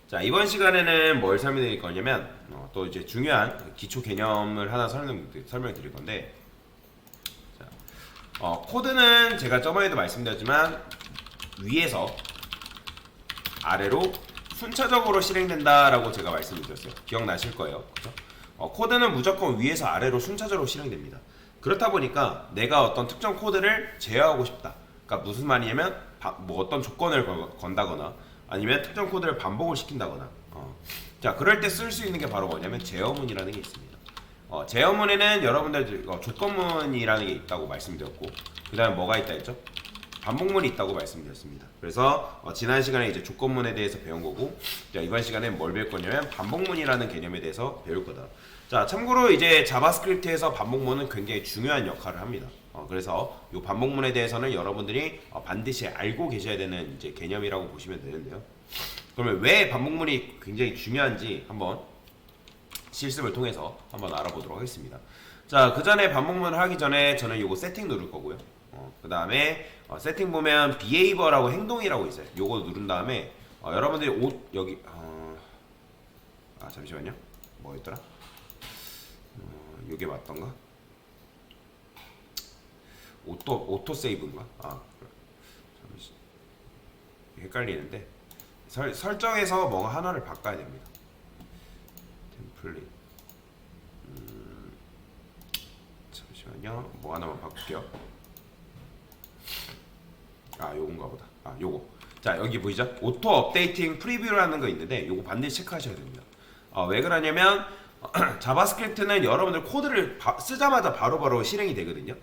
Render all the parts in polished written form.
자, 이번 시간에는 뭘 설명드릴 거냐면 또 이제 중요한 기초 개념을 하나 설명드릴 건데, 자, 코드는 제가 저번에도 말씀드렸지만 위에서 아래로 순차적으로 실행된다라고 제가 말씀을 드렸어요. 기억나실 거예요. 그죠? 코드는 무조건 위에서 아래로 순차적으로 실행됩니다. 그렇다 보니까 내가 어떤 특정 코드를 제어하고 싶다. 그러니까 무슨 말이냐면 뭐 어떤 조건을 건다거나 아니면 특정 코드를 반복을 시킨다거나 자, 그럴 때 쓸 수 있는 게 바로 뭐냐면 제어문이라는 게 있습니다. 제어문에는 여러분들 조건문이라는 게 있다고 말씀드렸고, 그 다음에 뭐가 있다 했죠? 반복문이 있다고 말씀드렸습니다. 그래서 지난 시간에 이제 조건문에 대해서 배운 거고, 자, 이번 시간에 뭘 배울 거냐면 반복문이라는 개념에 대해서 배울 거다. 자, 참고로 이제 자바스크립트에서 반복문은 굉장히 중요한 역할을 합니다. 그래서 이 반복문에 대해서는 여러분들이 반드시 알고 계셔야 되는 이제 개념이라고 보시면 되는데요. 그러면 왜 반복문이 굉장히 중요한지 한번 실습을 통해서 한번 알아보도록 하겠습니다. 자, 그 전에 반복문을 하기 전에 저는 이거 세팅 누를 거고요. 그 다음에 세팅 보면 behavior라고 행동이라고 있어요. 요거 누른 다음에 여러분들이 여기 잠시만요. 뭐였더라? 요게 맞던가? 오토 세이브인가? 잠시 헷갈리는데 설정에서 뭔가 하나를 바꿔야 됩니다. 템플릿. 잠시만요. 뭐 하나만 바꿀게요. 요건가 보다. 요거. 자, 여기 보이죠? 오토 업데이팅 프리뷰라는 거 있는데 요거 반드시 체크하셔야 됩니다. 왜 그러냐면 자바스크립트는 여러분들 코드를 쓰자마자 바로바로 실행이 되거든요.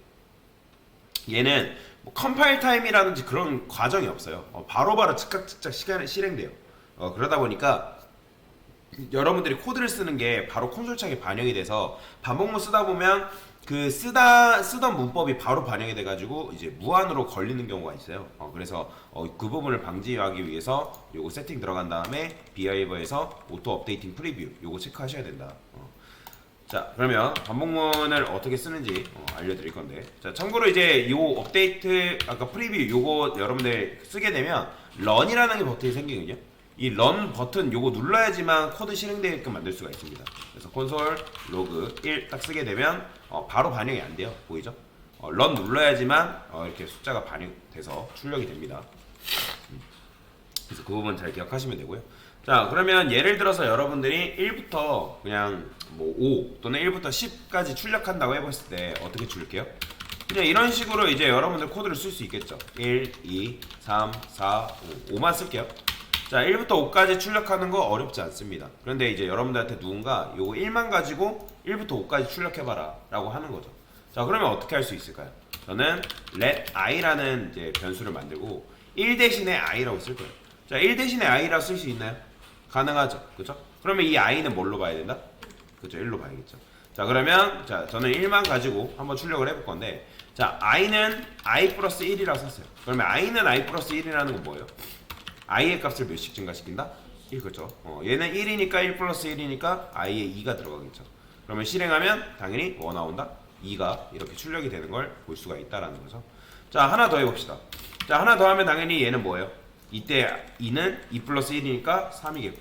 얘는 뭐 컴파일 타임이라든지 그런 과정이 없어요. 바로바로 즉각 실행돼요. 그러다 보니까 여러분들이 코드를 쓰는 게 바로 콘솔 창에 반영이 돼서 반복문 쓰다 보면 그 쓰던 문법이 바로 반영이 돼가지고 이제 무한으로 걸리는 경우가 있어요. 그래서 그 부분을 방지하기 위해서 요거 세팅 들어간 다음에 behavior에서 auto updating preview 요거 체크하셔야 된다. 자, 그러면 반복문을 어떻게 쓰는지 알려드릴 건데, 자, 참고로 이제 요 업데이트 아까 프리뷰 요거 여러분들 쓰게 되면 런이라는 게 버튼이 생기거든요. 이 런 버튼 요거 눌러야지만 코드 실행되게끔 만들 수가 있습니다. 그래서 콘솔 로그 1 딱 쓰게 되면 바로 반영이 안 돼요. 보이죠? 런 눌러야지만 이렇게 숫자가 반영돼서 출력이 됩니다. 그래서 그 부분 잘 기억하시면 되고요. 자, 그러면 예를 들어서 여러분들이 1부터 그냥 뭐 5 또는 1부터 10까지 출력한다고 해봤을 때 어떻게 출력해요? 그냥 이런 식으로 이제 여러분들 코드를 쓸 수 있겠죠. 1, 2, 3, 4, 5, 5만 쓸게요. 자, 1부터 5까지 출력하는 거 어렵지 않습니다. 그런데 이제 여러분들한테 누군가 요거 1만 가지고 1부터 5까지 출력해봐라 라고 하는 거죠. 자, 그러면 어떻게 할 수 있을까요? 저는 let i라는 이제 변수를 만들고 1 대신에 i라고 쓸 거예요. 자, 1 대신에 i라 쓸 수 있나요? 가능하죠. 그죠? 그러면 이 i는 뭘로 봐야 된다? 그죠? 1로 봐야겠죠. 자, 그러면 자, 저는 1만 가지고 한번 출력을 해볼 건데, 자, i는 i 플러스 1이라고 썼어요. 그러면 i는 i 플러스 1이라는 건 뭐예요? i의 값을 몇씩 증가시킨다? 1, 그렇죠. 얘는 1이니까 1 플러스 1이니까 i에 2가 들어가겠죠. 그러면 실행하면 당연히 뭐 나온다? 2가 이렇게 출력이 되는 걸 볼 수가 있다라는 거죠. 자, 하나 더 해봅시다. 자, 하나 더 하면 당연히 얘는 뭐예요? 이때 2는 2 플러스 1이니까 3이겠고,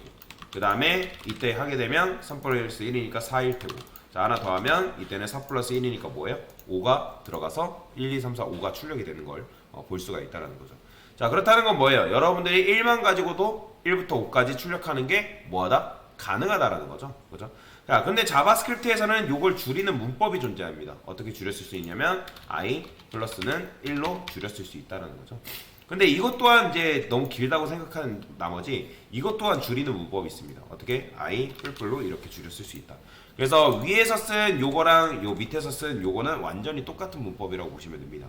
그 다음에 이때 하게 되면 3 플러스 1이니까 4일 테고, 자, 하나 더 하면 이때는 4 플러스 1이니까 뭐예요? 5가 들어가서 1, 2, 3, 4, 5가 출력이 되는 걸 볼 수가 있다는 거죠. 자, 그렇다는 건 뭐예요? 여러분들이 1만 가지고도 1부터 5까지 출력하는 게 뭐하다? 가능하다라는 거죠. 그죠? 자, 근데 자바스크립트에서는 요걸 줄이는 문법이 존재합니다. 어떻게 줄였을 수 있냐면 i 플러스는 1로 줄였을 수 있다라는 거죠. 근데 이것 또한 이제 너무 길다고 생각하는 나머지 이것 또한 줄이는 문법이 있습니다. 어떻게? i 뿔뿔로 이렇게 줄였을 수 있다. 그래서 위에서 쓴 요거랑 요 밑에서 쓴 요거는 완전히 똑같은 문법이라고 보시면 됩니다.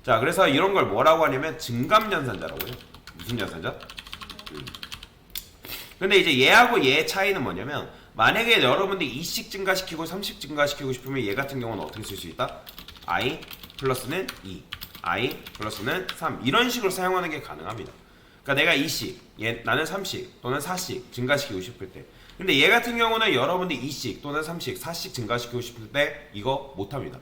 자, 그래서 이런 걸 뭐라고 하냐면 증감연산자라고 해요. 무슨 연산자? 근데 이제 얘하고 얘의 차이는 뭐냐면, 만약에 여러분들이 2씩 증가시키고 3씩 증가시키고 싶으면 얘 같은 경우는 어떻게 쓸 수 있다? i 플러스는 2, i 플러스는 3 이런 식으로 사용하는 게 가능합니다. 그러니까 내가 2씩, 나는 3씩 또는 4씩 증가시키고 싶을 때, 근데 얘 같은 경우는 여러분들이 2씩 또는 3씩, 4씩 증가시키고 싶을 때 이거 못합니다.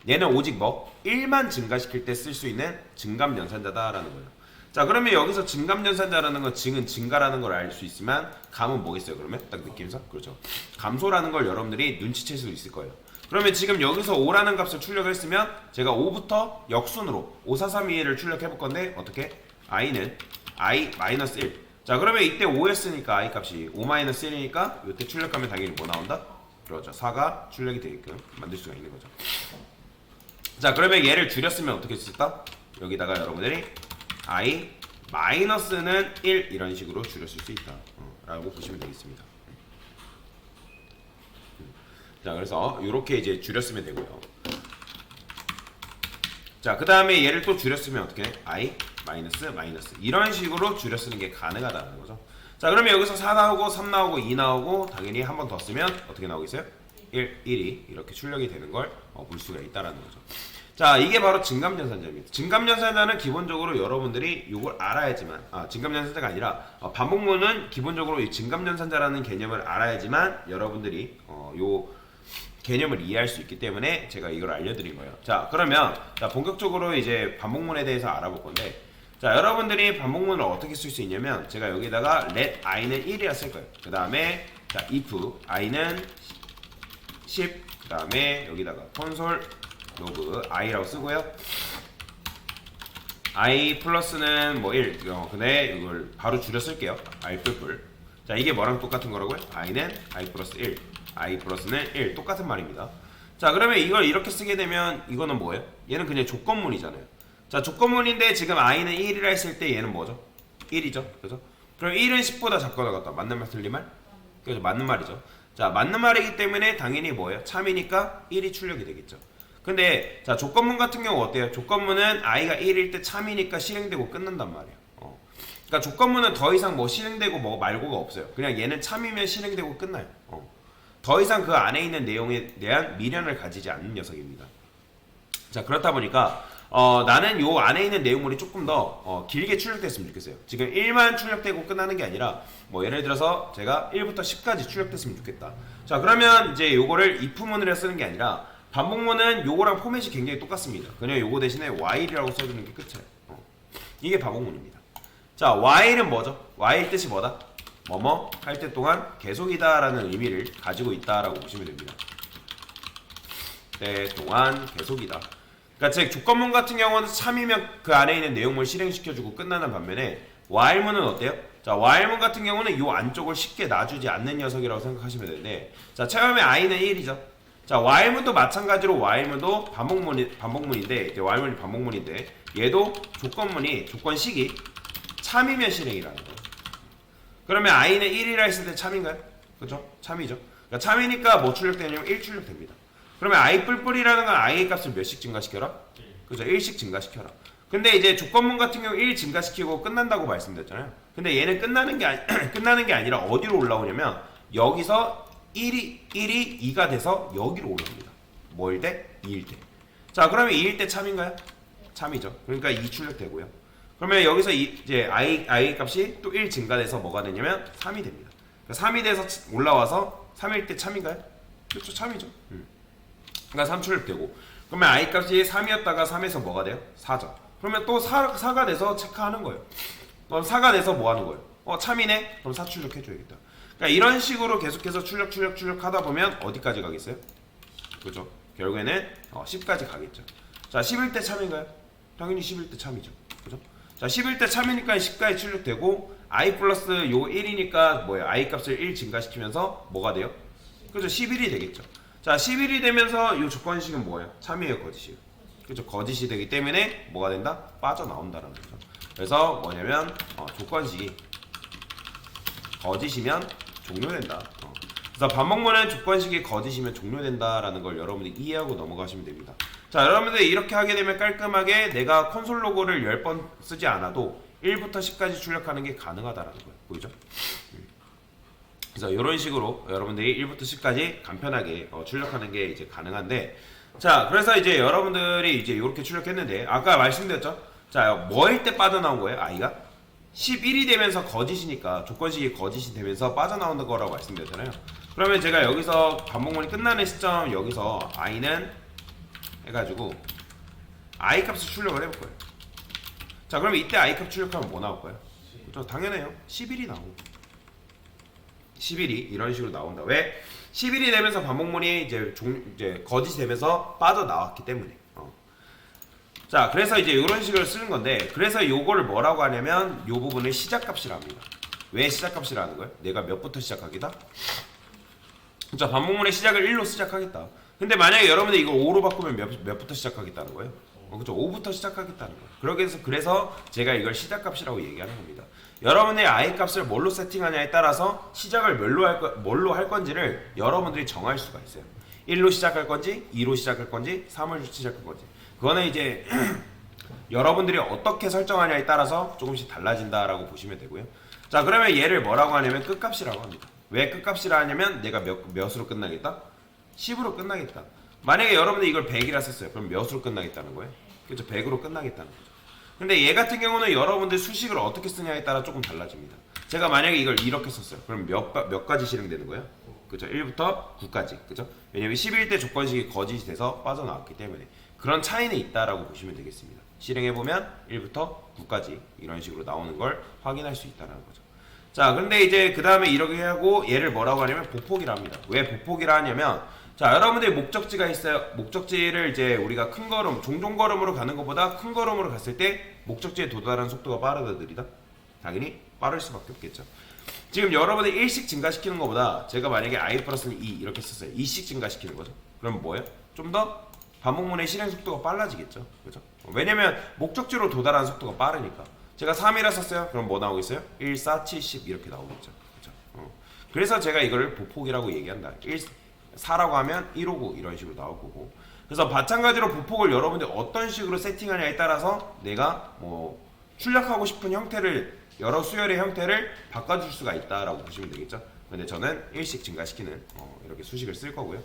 얘는 오직 뭐 1만 증가시킬 때 쓸 수 있는 증감 연산자다라는 거예요. 자 그러면 여기서 증감연산자라는 건 증은 증가라는 걸 알 수 있으면 감은 뭐겠어요? 그러면 딱 느낌상 그렇죠. 감소라는 걸 여러분들이 눈치챌 수 있을 거예요. 그러면 지금 여기서 5라는 값을 출력했으면 제가 5부터 역순으로 5, 4, 3, 2, 1을 출력해 볼 건데 어떻게? i는 i-1. 자 그러면 이때 5였으니까 i 값이 5-1이니까 이때 출력하면 당연히 뭐 나온다? 그렇죠. 4가 출력이 되게끔 만들 수가 있는 거죠. 자 그러면 얘를 줄였으면 어떻게 쓸까? 여기다가 여러분들이 i 마이너스는 1 이런 식으로 줄였을 수 있다 라고 보시면 되겠습니다. 자 그래서 이렇게 이제 줄였으면 되고요. 자 그 다음에 얘를 또 줄였으면 어떻게 해? i 마이너스 이런 식으로 줄여 쓰는 게 가능하다는 거죠. 자 그러면 여기서 4 나오고 3 나오고 2 나오고 당연히 한 번 더 쓰면 어떻게 나오겠어요? 1이 이렇게 출력이 되는 걸 볼 수가 있다라는 거죠. 자 이게 바로 증감연산자입니다. 증감연산자는 기본적으로 여러분들이 이걸 알아야지만 증감연산자가 아니라 반복문은 기본적으로 이 증감연산자라는 개념을 알아야지만 여러분들이 요 개념을 이해할 수 있기 때문에 제가 이걸 알려드린 거예요. 자 그러면 자 본격적으로 이제 반복문에 대해서 알아볼 건데 자 여러분들이 반복문을 어떻게 쓸 수 있냐면 제가 여기다가 let i는 1이라 쓸 거예요. 그 다음에 자 if i는 10 그 다음에 여기다가 콘솔 로그 i라고 쓰고요. i 플러스는 뭐 1 근데 이걸 바로 줄여 쓸게요. i 뿔뿔. 자 이게 뭐랑 똑같은 거라고요? i는 i 플러스 1 i 플러스는 1 똑같은 말입니다. 자 그러면 이걸 이렇게 쓰게 되면 이거는 뭐예요? 얘는 그냥 조건문이잖아요. 자 조건문인데 지금 i는 1이라 했을 때 얘는 뭐죠? 1이죠. 그죠? 그럼 1은 10보다 작거나 같다. 맞는 말 틀린 말? 그죠? 맞는 말이죠. 자 맞는 말이기 때문에 당연히 뭐예요? 참이니까 1이 출력이 되겠죠. 근데 자 조건문 같은 경우 어때요? 조건문은 i가 1일 때 참이니까 실행되고 끝난단 말이에요. 그러니까 조건문은 더 이상 뭐 실행되고 뭐 말고가 없어요. 그냥 얘는 참이면 실행되고 끝나요. 더 이상 그 안에 있는 내용에 대한 미련을 가지지 않는 녀석입니다. 자 그렇다 보니까 나는 요 안에 있는 내용물이 조금 더 길게 출력됐으면 좋겠어요. 지금 1만 출력되고 끝나는 게 아니라 뭐 예를 들어서 제가 1부터 10까지 출력됐으면 좋겠다. 자 그러면 이제 요거를 if문으로 쓰는 게 아니라 반복문은 요거랑 포맷이 굉장히 똑같습니다. 그냥 요거 대신에 while이라고 써주는 게 끝이에요. 이게 반복문입니다. 자 while은 뭐죠? while 뜻이 뭐다? 뭐뭐 할 때 동안 계속이다 라는 의미를 가지고 있다 라고 보시면 됩니다. 때 동안 계속이다. 그러니까 즉 조건문 같은 경우는 참이면 그 안에 있는 내용물 실행시켜주고 끝나는 반면에 while문은 어때요? 자 while문 같은 경우는 요 안쪽을 쉽게 놔주지 않는 녀석이라고 생각하시면 되는데 자 처음에 i는 1이죠. 자 while문도 마찬가지로 while문도 반복문인데 이제 while문이 반복문인데 얘도 조건문이 조건식이 참이면 실행이라는 거예요. 그러면 i는 1이라 했을 때 참인가요? 그죠? 참이죠. 그러니까 참이니까 뭐 출력되냐면 1 출력됩니다. 그러면 i 뿔뿔이라는 건 i의 값을 몇씩 증가시켜라? 그죠? 1씩 증가시켜라. 근데 이제 조건문 같은 경우 1 증가시키고 끝난다고 말씀드렸잖아요. 근데 얘는 끝나는 게 아니라 어디로 올라오냐면 여기서 1이 2가 돼서 여기로 올라옵니다. 뭐일 때? 2일 때. 자 그러면 2일 때 참인가요? 참이죠. 그러니까 2 출력되고요. 그러면 여기서 이제 i 값이 또 1 증가돼서 뭐가 되냐면 3이 됩니다. 그러니까 3이 돼서 올라와서 3일 때 참인가요? 그렇죠. 참이죠. 그러니까 3 출력되고 그러면 i 값이 3이었다가 3에서 뭐가 돼요? 4죠. 그러면 또 4가 돼서 체크하는 거예요. 그럼 4가 돼서 뭐 하는 거예요? 참이네? 그럼 4 출력해줘야겠다. 그러니까 이런 식으로 계속해서 출력 하다 보면 어디까지 가겠어요? 그죠? 결국에는 10까지 가겠죠. 자 11대 참인가요? 당연히 11대 참이죠. 그죠? 자 11대 참이니까 10까지 출력되고 i 플러스 요 1이니까 뭐예요? i 값을 1 증가시키면서 뭐가 돼요? 그죠? 11이 되겠죠. 자 11이 되면서 이 조건식은 뭐예요? 참이에요? 거짓이에요? 그죠? 거짓이 되기 때문에 뭐가 된다? 빠져나온다라는 거죠. 그래서 뭐냐면 조건식이 거짓이면 종료된다. 그래서 반복문은 조건식이 거짓이면 종료된다라는 걸 여러분이 이해하고 넘어가시면 됩니다. 자 여러분들 이렇게 하게 되면 깔끔하게 내가 콘솔 로고를 10번 쓰지 않아도 1부터 10까지 출력하는 게 가능하다라는 거예요. 보이죠? 그래서 이런 식으로 여러분들이 1부터 10까지 간편하게 출력하는 게 이제 가능한데 자 그래서 이제 여러분들이 이제 이렇게 출력했는데 아까 말씀드렸죠? 자 뭐일 때 빠져나온 거예요? i가? 11이 되면서 거짓이니까 조건식이 거짓이 되면서 빠져나오는 거라고 말씀드렸잖아요. 그러면 제가 여기서 반복문이 끝나는 시점 여기서 i는 해가지고 i 값을 출력을 해볼 거예요. 자, 그러면 이때 i값 출력하면 뭐 나올까요? 그죠? 당연해요. 11이 나오고 11이 이런 식으로 나온다. 왜? 11이 되면서 반복문이 이제 거짓이 되면서 빠져나왔기 때문에. 자, 그래서 이제 이런 식으로 쓰는 건데, 그래서 요거를 뭐라고 하냐면 요 부분을 시작값이라 합니다. 왜 시작값이라 하는 거예요? 내가 몇부터 시작하겠다? 자, 반복문의 시작을 1로 시작하겠다. 근데 만약에 여러분들 이걸 5로 바꾸면 몇부터 시작하겠다는 거예요? 그렇죠. 5부터 시작하겠다는 거예요. 그래서 제가 이걸 시작값이라고 얘기하는 겁니다. 여러분의 i 값을 뭘로 세팅하냐에 따라서 시작을 뭘로 할 건지를 여러분들이 정할 수가 있어요. 1로 시작할 건지, 2로 시작할 건지, 3로 시작할 건지. 그거는 이제 여러분들이 어떻게 설정하냐에 따라서 조금씩 달라진다라고 보시면 되고요. 자, 그러면 얘를 뭐라고 하냐면 끝값이라고 합니다. 왜 끝값이라 하냐면 내가 몇으로 끝나겠다? 10으로 끝나겠다. 만약에 여러분들이 이걸 100이라 썼어요. 그럼 몇으로 끝나겠다는 거예요? 그렇죠. 100으로 끝나겠다는 거죠. 근데 얘 같은 경우는 여러분들 수식을 어떻게 쓰냐에 따라 조금 달라집니다. 제가 만약에 이걸 이렇게 썼어요. 그럼 몇 가지 실행되는 거예요? 그죠? 1부터 9까지. 그죠? 왜냐면 11대 조건식이 거짓이 돼서 빠져나왔기 때문에 그런 차이는 있다라고 보시면 되겠습니다. 실행해보면 1부터 9까지 이런 식으로 나오는 걸 확인할 수 있다는 거죠. 자, 근데 이제 그 다음에 이렇게 하고 얘를 뭐라고 하냐면 복폭이라 합니다. 왜 복폭이라 하냐면, 자, 여러분들이 목적지가 있어요. 목적지를 이제 우리가 큰 걸음, 종종 걸음으로 가는 것보다 큰 걸음으로 갔을 때 목적지에 도달하는 속도가 빠르다 느리다? 당연히 빠를 수밖에 없겠죠. 지금 여러분이 1씩 증가시키는 것보다 제가 만약에 i 플러스는 2 이렇게 썼어요. 2씩 증가시키는 거죠. 그럼 뭐예요? 좀 더 반복문의 실행 속도가 빨라지겠죠. 그죠? 왜냐면 목적지로 도달하는 속도가 빠르니까. 제가 3이라 썼어요. 그럼 뭐 나오겠어요? 1, 4, 70 이렇게 나오겠죠. 그죠? 그래서 제가 이거를 보폭이라고 얘기한다. 4라고 하면 159 이런 식으로 나올 거고. 그래서 마찬가지로 보폭을 여러분들이 어떤 식으로 세팅하냐에 따라서 내가 뭐 출력하고 싶은 형태를, 여러 수열의 형태를 바꿔줄 수가 있다라고 보시면 되겠죠. 근데 저는 1씩 증가시키는 이렇게 수식을 쓸 거고요.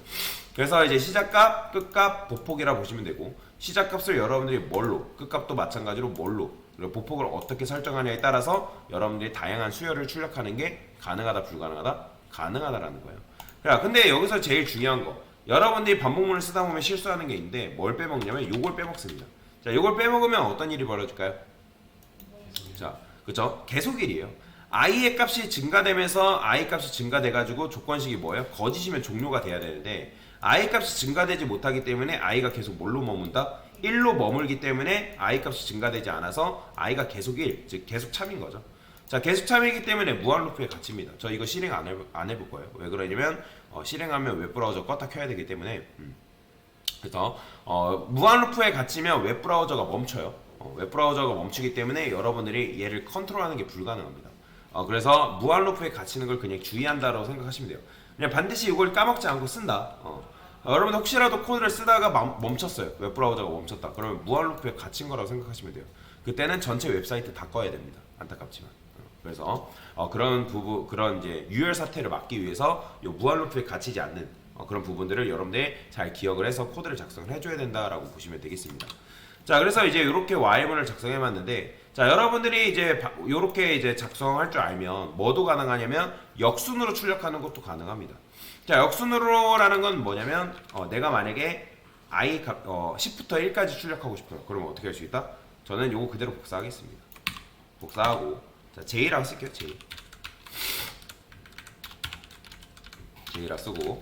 그래서 이제 시작값, 끝값, 보폭이라 보시면 되고, 시작값을 여러분들이 뭘로, 끝값도 마찬가지로 뭘로, 그리고 보폭을 어떻게 설정하냐에 따라서 여러분들이 다양한 수열을 출력하는 게 가능하다, 불가능하다? 가능하다라는 거예요. 자, 근데 여기서 제일 중요한 거, 여러분들이 반복문을 쓰다 보면 실수하는 게 있는데 뭘 빼먹냐면 요걸 빼먹습니다. 자, 요걸 빼먹으면 어떤 일이 벌어질까요? 자, 그쵸? 계속일이에요. i의 값이 증가되면서 i 값이 증가돼가지고 조건식이 뭐예요? 거짓이면 종료가 돼야 되는데 i 값이 증가되지 못하기 때문에 i가 계속 뭘로 머문다? 1로 머물기 때문에 i 값이 증가되지 않아서 i가 계속 1, 즉 계속 참인 거죠. 자, 계속 참이기 때문에 무한루프의 가치입니다. 저 이거 실행 안 해볼 거예요. 왜 그러냐면 실행하면 웹브라우저 껐다 켜야 되기 때문에. 그래서 무한루프의 가치면 웹브라우저가 멈춰요. 웹브라우저가 멈추기 때문에 여러분들이 얘를 컨트롤하는 게 불가능합니다. 그래서 무한루프에 갇히는 걸 그냥 주의한다고 생각하시면 돼요. 그냥 반드시 이걸 까먹지 않고 쓴다. 여러분 혹시라도 코드를 쓰다가 멈췄어요. 웹브라우저가 멈췄다. 그러면 무한루프에 갇힌 거라고 생각하시면 돼요. 그때는 전체 웹사이트 다 꺼야 됩니다. 안타깝지만. 그래서 그런 이제 유혈 사태를 막기 위해서 이 무한루프에 갇히지 않는 그런 부분들을 여러분들이 잘 기억을 해서 코드를 작성을 해줘야 된다라고 보시면 되겠습니다. 자, 그래서 이제 이렇게 Y문을 작성해봤는데, 자, 여러분들이 이제 이렇게 이제 작성할 줄 알면 뭐도 가능하냐면 역순으로 출력하는 것도 가능합니다. 자, 역순으로라는 건 뭐냐면 내가 만약에 i 값 10부터 1까지 출력하고 싶어요. 그러면 어떻게 할 수 있다? 저는 요거 그대로 복사하겠습니다. 복사하고, 자, J라고 쓸게요. J라 쓰고,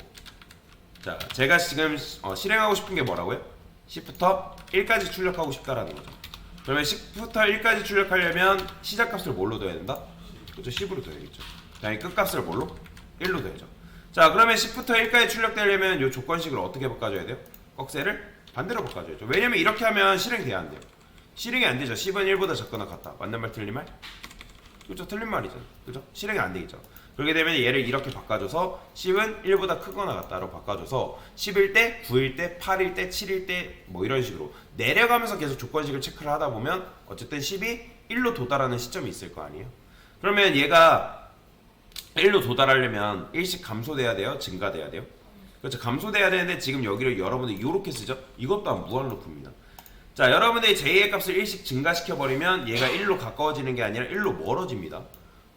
자, 제가 지금 실행하고 싶은 게 뭐라고요? 10부터 1까지 출력하고 싶다라는 거죠. 그러면 10부터 1까지 출력하려면 시작값을 뭘로 둬야 된다? 그렇죠? 10으로 둬야겠죠. 그다음에 끝값을 뭘로? 1로 둬야죠. 자, 그러면 10부터 1까지 출력되려면 이 조건식을 어떻게 바꿔줘야 돼요? 꺽쇠를 반대로 바꿔줘야죠. 왜냐면 이렇게 하면 실행돼야 안 돼요. 실행이 안 되죠. 10은 1보다 작거나 같다. 맞는 말 틀린 말? 그렇죠. 틀린 말이죠. 그렇죠? 실행이 안 되겠죠. 그렇게 되면 얘를 이렇게 바꿔줘서 10은 1보다 크거나 같다로 바꿔줘서 10일 때, 9일 때, 8일 때, 7일 때 뭐 이런 식으로 내려가면서 계속 조건식을 체크를 하다 보면 어쨌든 10이 1로 도달하는 시점이 있을 거 아니에요. 그러면 얘가 1로 도달하려면 1씩 감소돼야 돼요? 증가돼야 돼요? 그렇죠. 감소돼야 되는데 지금 여기를 여러분들이 이렇게 쓰죠? 이것 또한 무한루프입니다. 자, 여러분들이 J의 값을 1씩 증가시켜버리면 얘가 1로 가까워지는 게 아니라 1로 멀어집니다.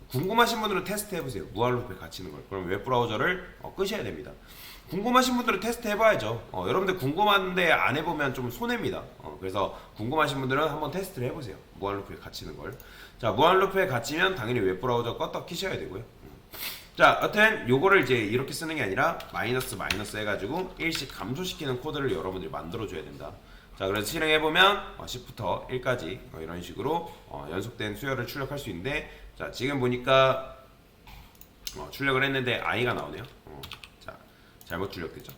궁금하신 분들은 테스트 해보세요. 무한루프에 갇히는 걸. 그럼 웹브라우저를 끄셔야 됩니다. 궁금하신 분들은 테스트 해봐야죠. 여러분들 궁금한데 안 해보면 좀 손해입니다. 그래서 궁금하신 분들은 한번 테스트를 해보세요. 무한루프에 갇히는 걸. 자, 무한루프에 갇히면 당연히 웹브라우저 껐다 키셔야 되고요. 자, 여튼 요거를 이제 이렇게 쓰는 게 아니라 마이너스 해가지고 일씩 감소시키는 코드를 여러분들이 만들어줘야 된다. 자, 그래서 실행해보면 10부터 1까지 이런 식으로 연속된 수열을 출력할 수 있는데, 자, 지금 보니까 출력을 했는데 i가 나오네요. 자, 잘못 출력됐죠.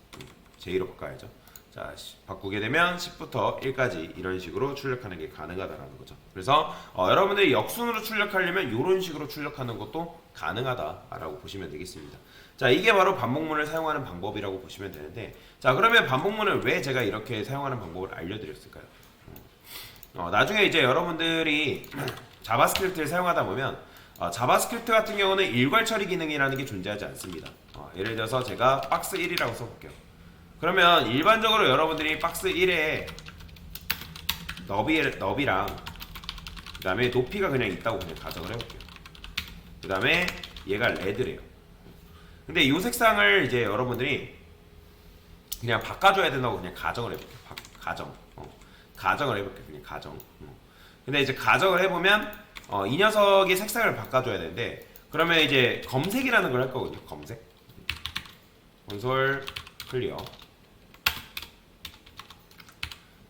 J로 바꿔야죠. 자, 바꾸게 되면 10부터 1까지 이런 식으로 출력하는 게 가능하다라는 거죠. 그래서 여러분들이 역순으로 출력하려면 이런 식으로 출력하는 것도 가능하다라고 보시면 되겠습니다. 자, 이게 바로 반복문을 사용하는 방법이라고 보시면 되는데, 자, 그러면 반복문을 왜 제가 이렇게 사용하는 방법을 알려드렸을까요? 나중에 이제 여러분들이 자바스크립트를 사용하다 보면 자바스크립트 같은 경우는 일괄 처리 기능이라는 게 존재하지 않습니다. 예를 들어서 제가 박스 1이라고 써볼게요. 그러면 일반적으로 여러분들이 박스 1에 너비랑 그 다음에 높이가 그냥 있다고 그냥 가정을 해볼게요. 그 다음에 얘가 레드래요. 근데 이 색상을 이제 여러분들이 그냥 바꿔줘야 된다고 그냥 가정을 해볼게요. 가정을 해볼게요. 그냥 가정. 근데 이제 가정을 해보면 이 녀석의 색상을 바꿔줘야 되는데, 그러면 이제 검색이라는 걸 할 거거든요. 검색. 콘솔 클리어.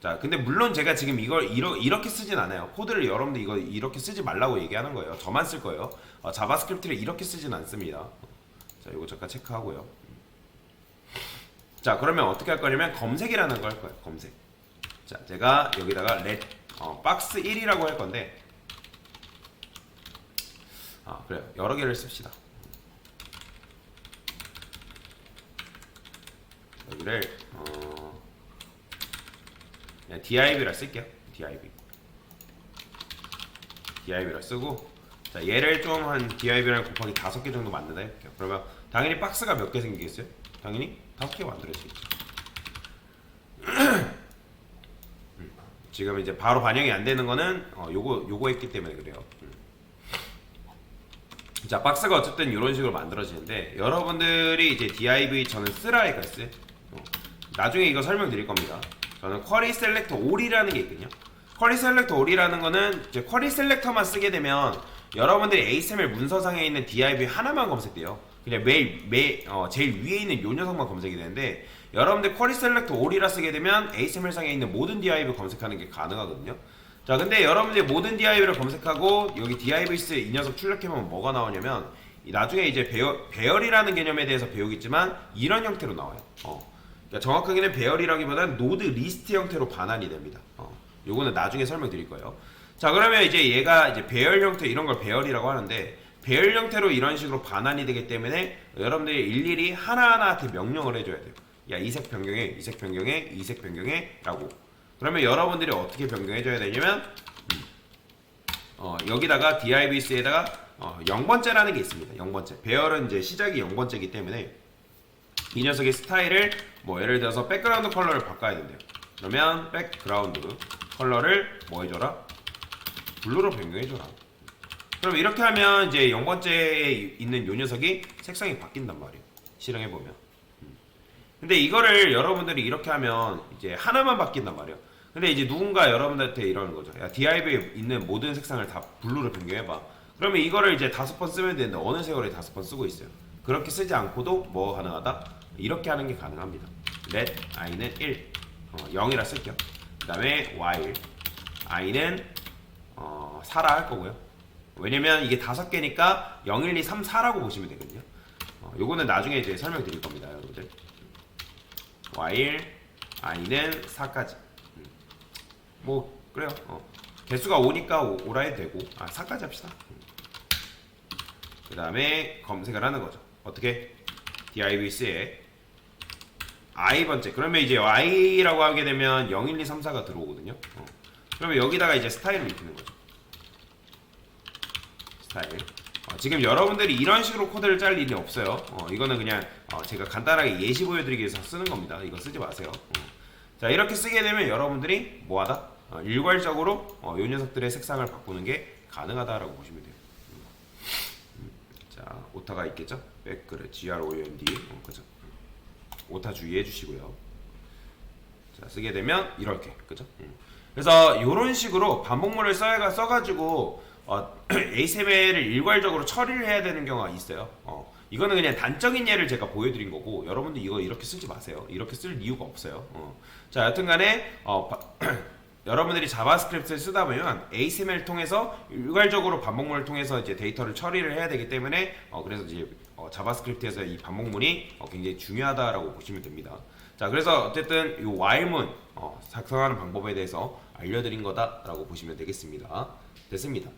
자, 근데 물론 제가 지금 이걸 이렇게 쓰진 않아요. 코드를 여러분들 이거 이렇게 쓰지 말라고 얘기하는 거예요. 저만 쓸 거예요. 자바스크립트를 이렇게 쓰진 않습니다. 자, 이거 잠깐 체크하고요. 자, 그러면 어떻게 할 거냐면 검색이라는 걸 할 거예요. 검색. 자, 제가 여기다가 박스 1이라고 할 건데, 그래요. 여러 개를 씁시다. 여기를 그냥 div라 쓸게요. div라 쓰고, 자, 얘를 좀 한 div랑 곱하기 5개 정도 만든다 해볼게요. 그러면 당연히 박스가 몇 개 생기겠어요? 당연히 5개 만들어지겠죠. 지금 이제 바로 반영이 안 되는 거는 요거 했기 때문에 그래요. 자, 박스가 어쨌든 이런 식으로 만들어지는데, 여러분들이 이제 div 저는 쓰라 했어요. 나중에 이거 설명드릴 겁니다. 저는 쿼리 셀렉터 all이라는 게 있거든요. 쿼리 셀렉터 all이라는 거는 이제 쿼리 셀렉터만 쓰게 되면 여러분들이 ASML 문서상에 있는 div 하나만 검색돼요. 그냥 제일 위에 있는 요 녀석만 검색이 되는데, 여러분들 쿼리 셀렉터 all이라 쓰게 되면 ASML 상에 있는 모든 div 검색하는 게 가능하거든요. 자, 근데 여러분들이 모든 div를 검색하고 여기 divs 이 녀석 출력해보면 뭐가 나오냐면, 나중에 이제 배열이라는 개념에 대해서 배우겠지만 이런 형태로 나와요. 그러니까 정확하게는 배열이라기보다는 노드 리스트 형태로 반환이 됩니다. 요거는 나중에 설명드릴 거예요. 자, 그러면 이제 얘가 이제 배열 형태, 이런 걸 배열이라고 하는데, 배열 형태로 이런 식으로 반환이 되기 때문에 여러분들이 일일이 하나하나한테 명령을 해줘야 돼요. 야, 이 색 변경해, 이 색 변경해, 이 색 변경해 라고. 그러면 여러분들이 어떻게 변경해줘야 되냐면, 여기다가 divs에다가 0번째라는 게 있습니다. 0번째. 배열은 이제 시작이 0번째이기 때문에 이 녀석의 스타일을 예를 들어서 백그라운드 컬러를 바꿔야 된대요. 그러면 백그라운드 컬러를 뭐 해줘라? 블루로 변경해줘라. 그럼 이렇게 하면 이제 0번째에 있는 요 녀석이 색상이 바뀐단 말이에요. 실행해보면. 근데 이거를 여러분들이 이렇게 하면 이제 하나만 바뀐단 말이에요. 근데 이제 누군가 여러분들한테 이러는 거죠. 야, div에 있는 모든 색상을 다 블루로 변경해봐. 그러면 이거를 이제 5번 쓰면 되는데 어느 세월에 5번 쓰고 있어요. 그렇게 쓰지 않고도 뭐 가능하다? 이렇게 하는 게 가능합니다. let i는 1, 0이라 쓸게요. 그 다음에 while i는 4라 할 거고요. 왜냐면 이게 5개니까 0, 1, 2, 3, 4라고 보시면 되거든요. 요거는 나중에 이제 설명드릴 겁니다, 여러분들. while i는 4까지. 뭐 그래요. 개수가 5니까 5라 해도 되고, 4까지 합시다. 그 다음에 검색을 하는 거죠. 어떻게? divs에 i번째. 그러면 이제 y라고 하게 되면 0, 1, 2, 3, 4가 들어오거든요. 그러면 여기다가 이제 스타일을 입히는 거죠. 스타일. 지금 여러분들이 이런 식으로 코드를 짤 일이 없어요. 이거는 그냥 제가 간단하게 예시 보여드리기 위해서 쓰는 겁니다. 이거 쓰지 마세요. 자, 이렇게 쓰게 되면 여러분들이 뭐하다? 일괄적으로 요 녀석들의 색상을 바꾸는 게 가능하다라고 보시면 돼요. 자, 오타가 있겠죠? 백그래 GROND. 그죠? 오타 주의해 주시고요. 자, 쓰게 되면 이렇게, 그죠? 그래서 이런 식으로 반복문을 써가지고 ASML을 일괄적으로 처리를 해야 되는 경우가 있어요. 이거는 그냥 단적인 예를 제가 보여드린 거고, 여러분들 이거 이렇게 쓰지 마세요. 이렇게 쓸 이유가 없어요. 자, 여튼간에 여러분들이 자바스크립트를 쓰다 보면 ASML을 통해서 일괄적으로 반복문을 통해서 이제 데이터를 처리를 해야 되기 때문에 그래서 이제 자바스크립트에서 이 반복문이 굉장히 중요하다라고 보시면 됩니다. 자, 그래서 어쨌든 이 while문 작성하는 방법에 대해서 알려드린 거다라고 보시면 되겠습니다. 됐습니다.